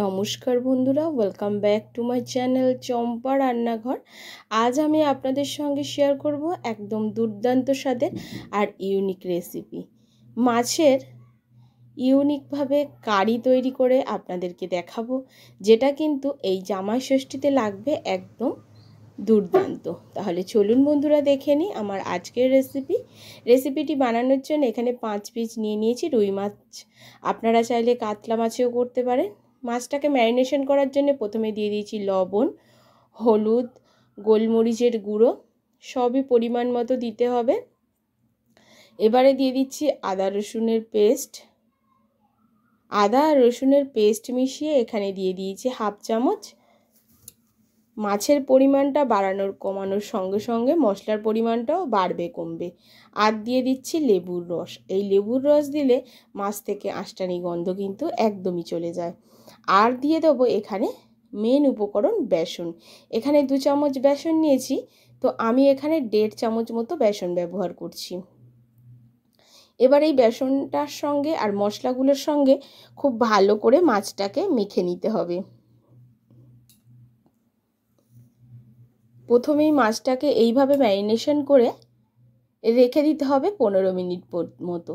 নমস্কার বন্ধুরা, welcome back to my channel Champa Rannaghar. আজ আমি আপনাদের সঙ্গে শেয়ার করব একদম দুর্দান্ত স্বাদের আর ইউনিক রেসিপি। মাছের ইউনিকভাবে কারি তৈরি করে আপনাদেরকে দেখাবো, যেটা কিন্তু এই জামাই ষষ্ঠীতে লাগবে একদম দুর্দান্ত। তাহলে চলুন বন্ধুরা দেখে নিই আমার আজকের রেসিপিটি বানানোর জন্য এখানে 5 পিস নিয়ে নিয়েছি রুই মাছ। আপনারা চাইলে কাতলা মাছেও করতে পারেন। মাছটাকে ম্যারিনেশন করার জন্য প্রথমে দিয়ে দিয়েছি লবণ, হলুদ, গোলমরিচের গুঁড়ো, সবই পরিমাণ মতো দিতে হবে। এবারে দিয়ে দিচ্ছি আদা আর রসুনের পেস্ট মিশিয়ে এখানে দিয়ে দিয়েছি হাফ চামচ। মাছের পরিমাণটা বাড়ানোর কমানোর সঙ্গে সঙ্গে মশলার পরিমাণটাও বাড়বে কমবে। আর দিয়ে দিচ্ছি লেবুর রস। এই লেবুর রস দিলে মাছ থেকে আঁশটানি গন্ধ কিন্তু একদমই চলে যায়। আর দিয়ে দেবো এখানে মেন উপকরণ বেসন। এখানে 2 চামচ বেসন নিয়েছি, তো আমি এখানে 1.5 চামচ মতো বেসন ব্যবহার করছি। এবার এই বেসনটার সঙ্গে আর মশলাগুলোর সঙ্গে খুব ভালো করে মাছটাকে মেখে নিতে হবে। প্রথমেই মাছটাকে এইভাবে ম্যারিনেশন করে রেখে দিতে হবে 15 মিনিট মতো।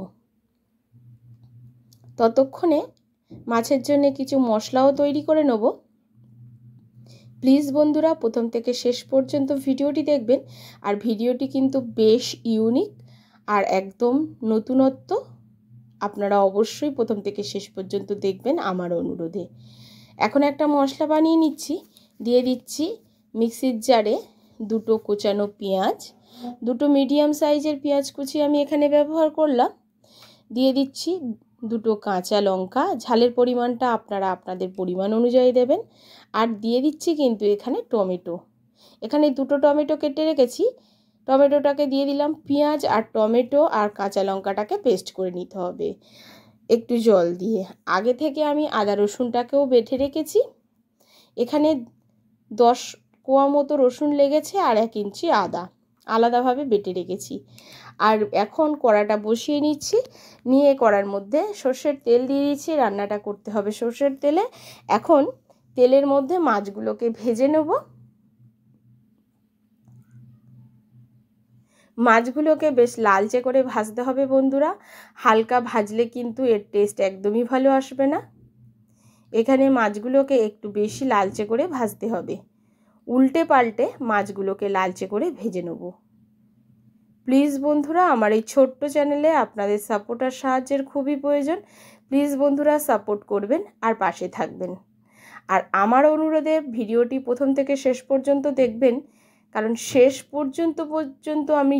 ততক্ষণে মাছের জন্য কিছু মশলাও তৈরি করে নেব। প্লিজ বন্ধুরা প্রথম থেকে শেষ পর্যন্ত ভিডিওটি দেখবেন। আর ভিডিওটি কিন্তু বেশ ইউনিক আর একদম নতুনত্ব। আপনারা অবশ্যই প্রথম থেকে শেষ পর্যন্ত দেখবেন আমার অনুরোধে। এখন একটা মশলা বানিয়ে নিচ্ছি। দিয়ে দিচ্ছি মিক্সির জারে 2 কোচানো পেঁয়াজ, 2 মিডিয়াম সাইজের পেঁয়াজ কুচি আমি এখানে ব্যবহার করলাম। দিয়ে দিচ্ছি 2 কাঁচা লঙ্কা, ঝালের পরিমাণটা আপনারা আপনাদের পরিমাণ অনুযায়ী দেবেন। আর দিয়ে দিচ্ছি কিন্তু এখানে টমেটো। এখানে 2 টমেটো কেটে রেখেছি। টমেটোটাকে দিয়ে দিলাম। পেঁয়াজ আর টমেটো আর কাঁচা লঙ্কাটাকে পেস্ট করে নিতে হবে একটু জল দিয়ে। আগে থেকে আমি আদা রসুনটাকেও বেটে রেখেছি। এখানে 10 কোয়া মতো রসুন লেগেছে আর 1 ইঞ্চি আদা আলাদাভাবে বেটে রেখেছি। আর এখন কড়াটা বসিয়ে নিচ্ছি। নিয়ে কড়ার মধ্যে সর্ষের তেল দিয়ে দিচ্ছি। রান্নাটা করতে হবে সর্ষের তেলে। এখন তেলের মধ্যে মাছগুলোকে ভেজে নেব। মাছগুলোকে বেশ লালচে করে ভাজতে হবে বন্ধুরা। হালকা ভাজলে কিন্তু এর টেস্ট একদমই ভালো আসবে না। এখানে মাছগুলোকে একটু বেশি লালচে করে ভাজতে হবে। উল্টে পাল্টে মাছগুলোকে লালচে করে ভেজে নেব। প্লিজ বন্ধুরা আমার এই ছোট্ট চ্যানেলে আপনাদের সাপোর্ট আর সাহায্যের খুবই প্রয়োজন। প্লিজ বন্ধুরা সাপোর্ট করবেন আর পাশে থাকবেন। আর আমার অনুরোধে ভিডিওটি প্রথম থেকে শেষ পর্যন্ত দেখবেন, কারণ শেষ পর্যন্ত আমি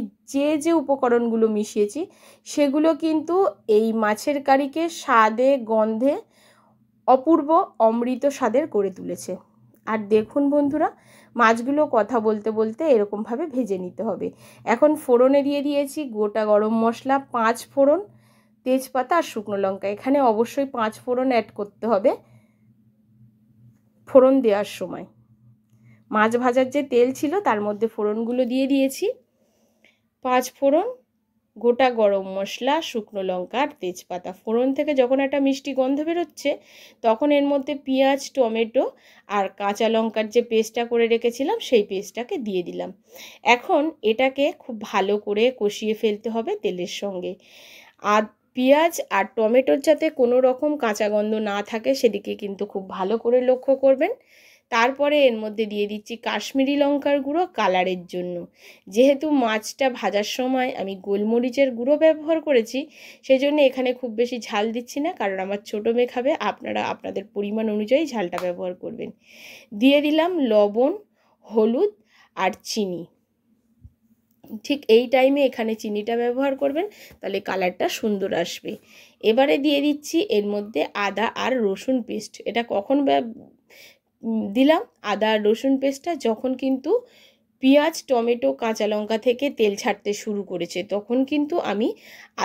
যে উপকরণগুলো মিশিয়েছি সেগুলো কিন্তু এই মাছের কারিকে স্বাদে গন্ধে অপূর্ব অমৃত স্বাদের করে তুলেছে। আর দেখুন বন্ধুরা, মাছগুলো কথা বলতে বলতে এরকমভাবে ভেজে নিতে হবে। এখন ফোড়নে দিয়ে দিয়েছি গোটা গরম মশলা, 5 ফোড়ন, তেজপাতা আর শুকনো লঙ্কা। এখানে অবশ্যই 5 ফোড়ন অ্যাড করতে হবে ফোড়ন দেওয়ার সময়। মাছ ভাজার যে তেল ছিল তার মধ্যে ফোড়নগুলো দিয়ে দিয়েছি। 5 ফোড়ন, গোটা গরম মশলা, শুকনো লঙ্কা আর তেজপাতা। ফোড়ন থেকে যখন একটা মিষ্টি গন্ধ বেরোচ্ছে তখন এর মধ্যে পেঁয়াজ, টমেটো আর কাঁচা লঙ্কার যে পেস্টটা করে রেখেছিলাম সেই পেস্টটাকে দিয়ে দিলাম। এখন এটাকে খুব ভালো করে কষিয়ে ফেলতে হবে তেলের সঙ্গে। আর পেঁয়াজ আর টমেটোর যাতে কোনো রকম কাঁচা গন্ধ না থাকে সেদিকে কিন্তু খুব ভালো করে লক্ষ্য করবেন। তারপরে এর মধ্যে দিয়ে দিচ্ছি কাশ্মীরি লঙ্কার গুঁড়ো কালারের জন্য। যেহেতু মাছটা ভাজার সময় আমি গোলমরিচের গুঁড়ো ব্যবহার করেছি সেজন্য এখানে খুব বেশি ঝাল দিচ্ছি না, কারণ আমার ছোটো মেয়ে খাবে। আপনারা আপনাদের পরিমাণ অনুযায়ী ঝালটা ব্যবহার করবেন। দিয়ে দিলাম লবণ, হলুদ আর চিনি। ঠিক এই টাইমে এখানে চিনিটা ব্যবহার করবেন, তাহলে কালারটা সুন্দর আসবে। এবারে দিয়ে দিচ্ছি এর মধ্যে আদা আর রসুন পেস্ট। এটা কখন দিলাম আদা আর রসুন পেস্টটা? যখন কিন্তু পেঁয়াজ, টমেটো, কাঁচা লঙ্কা থেকে তেল ছাড়তে শুরু করেছে তখন কিন্তু আমি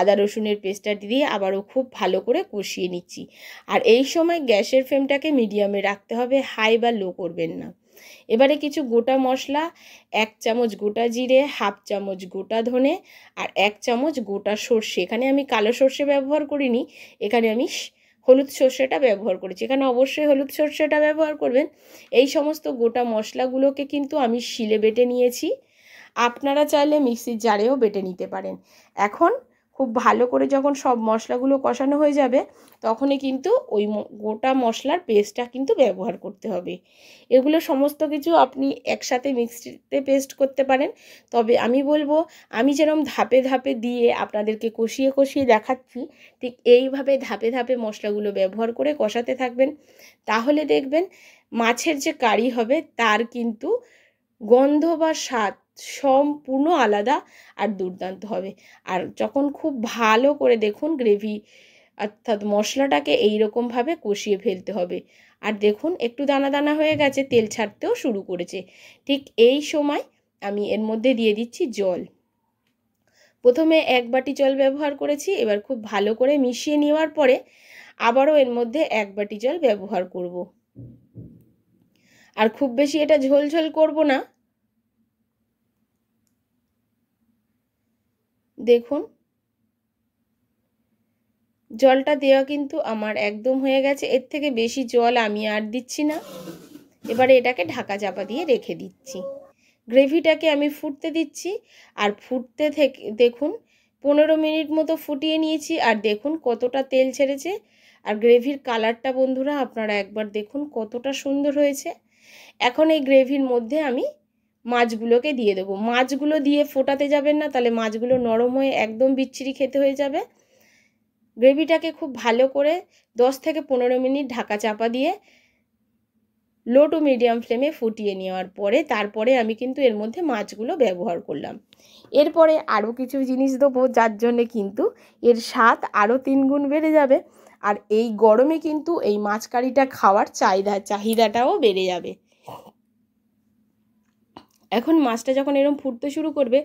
আদা রসুনের পেস্টটা দিয়ে আবারও খুব ভালো করে কষিয়ে নিচ্ছি। আর এই সময় গ্যাসের ফ্লেমটাকে মিডিয়ামে রাখতে হবে, হাই বা লো করবেন না। এবারে কিছু গোটা মশলা, 1 চামচ গোটা জিরে, হাফ চামচ গোটা ধনে আর 1 চামচ গোটা সর্ষে। এখানে আমি কালো সর্ষে ব্যবহার করিনি, এখানে আমি হলুদ সর্ষেটা ব্যবহার করেছি। এখানে অবশ্যই হলুদ সর্ষেটা ব্যবহার করবেন। এই সমস্ত গোটা মশলাগুলোকে কিন্তু আমি শিলে বেটে নিয়েছি, আপনারা চাইলে মিক্সির জারেও বেটে নিতে পারেন। এখন খুব ভালো করে যখন সব মশলাগুলো কষানো হয়ে যাবে তখনই কিন্তু ওই গোটা মশলার পেস্টটা কিন্তু ব্যবহার করতে হবে। এগুলো সমস্ত কিছু আপনি একসাথে মিক্সিতে পেস্ট করতে পারেন, তবে আমি বলবো আমি যেরকম ধাপে ধাপে দিয়ে আপনাদেরকে কষিয়ে কষিয়ে দেখাচ্ছি ঠিক এইভাবে ধাপে ধাপে মশলাগুলো ব্যবহার করে কষাতে থাকবেন, তাহলে দেখবেন মাছের যে কারি হবে তার কিন্তু গন্ধ বা স্বাদ সম্পূর্ণ আলাদা আর দুর্দান্ত হবে। আর যখন খুব ভালো করে দেখুন গ্রেভি অর্থাৎ মশলাটাকে এইরকমভাবে কষিয়ে ফেলতে হবে। আর দেখুন একটু দানা দানা হয়ে গেছে, তেল ছাড়তেও শুরু করেছে। ঠিক এই সময় আমি এর মধ্যে দিয়ে দিচ্ছি জল। প্রথমে 1 বাটি জল ব্যবহার করেছি, এবার খুব ভালো করে মিশিয়ে নেওয়ার পরে আবারও এর মধ্যে 1 বাটি জল ব্যবহার করব। আর খুব বেশি এটা ঝোলঝোল করব না। দেখুন জলটা দেওয়া কিন্তু আমার একদম হয়ে গেছে, এর থেকে বেশি জল আমি আর দিচ্ছি না। এবারে এটাকে ঢাকা চাপা দিয়ে রেখে দিচ্ছি। গ্রেভিটাকে আমি ফুটতে দিচ্ছি, আর ফুটতে থেকে দেখুন 15 মিনিট মতো ফুটিয়ে নিয়েছি, আর দেখুন কতটা তেল ছেড়েছে। আর গ্রেভির কালারটা বন্ধুরা আপনারা একবার দেখুন কতটা সুন্দর হয়েছে। এখন এই গ্রেভির মধ্যে আমি মাছগুলোকে দিয়ে দেবো। মাছগুলো দিয়ে ফোটাতে যাবেন না, তাহলে মাছগুলো নরম হয়ে একদম বিচ্ছিরি খেতে হয়ে যাবে। গ্রেভিটাকে খুব ভালো করে 10 থেকে 15 মিনিট ঢাকা চাপা দিয়ে লো টু মিডিয়াম ফ্লেমে ফুটিয়ে নেওয়ার পরে তারপরে আমি কিন্তু এর মধ্যে মাছগুলো ব্যবহার করলাম। এরপরে আরও কিছু জিনিস দেবো, যার জন্যে কিন্তু এর স্বাদ আরও 3 গুণ বেড়ে যাবে। আর এই গরমে কিন্তু এই মাছ কারিটা খাওয়ার চাহিদাটাও বেড়ে যাবে। এখন মাছটা যখন এরকম ফুটতে শুরু করবে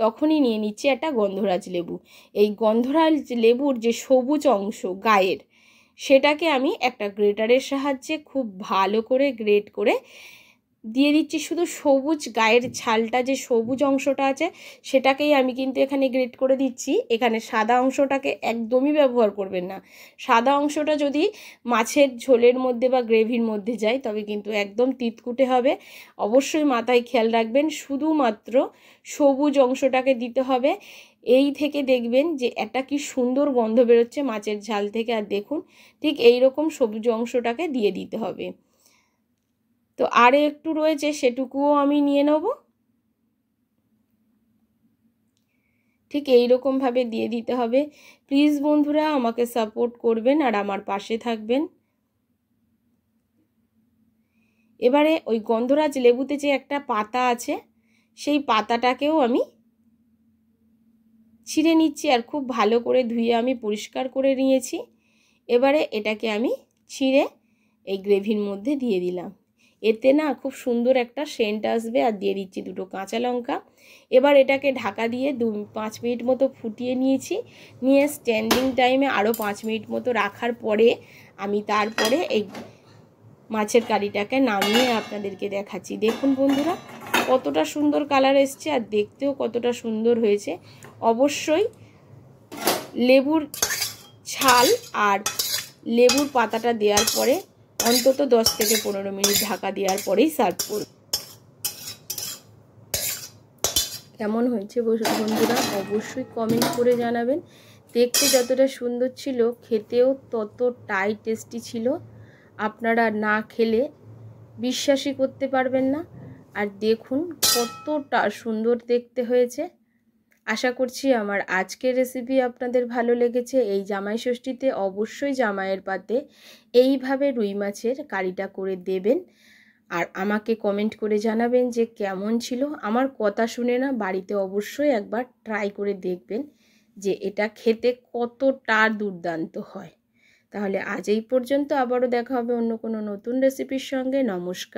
তখনই নিয়ে নিচ্ছি একটা গন্ধরাজ লেবু। এই গন্ধরাজ লেবুর যে সবুজ অংশ গায়ের, সেটাকে আমি একটা গ্রেটারের সাহায্যে খুব ভালো করে গ্রেট করে দিয়ে দিচ্ছি। শুধু সবুজ গায়ের ছালটা যে সবুজ অংশটা আছে সেটাকেই আমি কিন্তু এখানে গ্রেট করে দিচ্ছি। এখানে সাদা অংশটাকে একদমই ব্যবহার করবেন না। সাদা অংশটা যদি মাছের ঝোলের মধ্যে বা গ্রেভির মধ্যে যায় তবে কিন্তু একদম তিতকুটে হবে। অবশ্যই মাথায় খেয়াল রাখবেন শুধুমাত্র সবুজ অংশটাকে দিতে হবে। এই থেকে দেখবেন যে একটা কি সুন্দর গন্ধ বেরোচ্ছে মাছের ঝাল থেকে। আর দেখুন ঠিক এই রকম সবুজ অংশটাকে দিয়ে দিতে হবে। তো আর একটু রয়েছে সেটুকুও আমি নিয়ে নেব। ঠিক এই রকমভাবে দিয়ে দিতে হবে। প্লিজ বন্ধুরা আমাকে সাপোর্ট করবেন আর আমার পাশে থাকবেন। এবারে ওই গন্ধরাজ লেবুতে যে একটা পাতা আছে সেই পাতাটাকেও আমি ছিঁড়ে নিচ্ছি, আর খুব ভালো করে ধুয়ে আমি পরিষ্কার করে নিয়েছি। এবারে এটাকে আমি ছিঁড়ে এই গ্রেভির মধ্যে দিয়ে দিলাম। এতে না খুব সুন্দর একটা সেন্ট আসবে। আর দিয়ে দিচ্ছি 2টো কাঁচা লঙ্কা। এবার এটাকে ঢাকা দিয়ে 5 মিনিট মতো ফুটিয়ে নিয়েছি। নিয়ে স্ট্যান্ডিং টাইমে আরও 5 মিনিট মতো রাখার পরে আমি তারপরে এই মাছের কারিটাকে নামিয়ে আপনাদেরকে দেখাচ্ছি। দেখুন বন্ধুরা কতটা সুন্দর কালার এসছে আর দেখতেও কতটা সুন্দর হয়েছে। অবশ্যই লেবুর ছাল আর লেবুর পাতাটা দেওয়ার পরে অন্তত 10 থেকে 15 মিনিট ঢাকা দেওয়ার পরেই সার্ভ করব। কেমন হয়েছে বন্ধুরা অবশ্যই কমেন্ট করে জানাবেন। দেখতে যতটা সুন্দর ছিল খেতেও ততটাই টেস্টি ছিল। আপনারা না খেলে বিশ্বাসই করতে পারবেন না। আর দেখুন কতটা সুন্দর দেখতে হয়েছে। আশা করছি আমার আজকের রেসিপি আপনাদের ভালো লেগেছে। এই জামাই ষষ্ঠীতে অবশ্যই জামাইয়ের পাতে এইভাবে রুই মাছের কারিটা করে দেবেন আর আমাকে কমেন্ট করে জানাবেন যে কেমন ছিল। আমার কথা শুনে না বাড়িতে অবশ্যই একবার ট্রাই করে দেখবেন যে এটা খেতে কতটা দুর্দান্ত হয়। তাহলে আজ এই পর্যন্ত, আবারও দেখা হবে অন্য কোনো নতুন রেসিপির সঙ্গে। নমস্কার।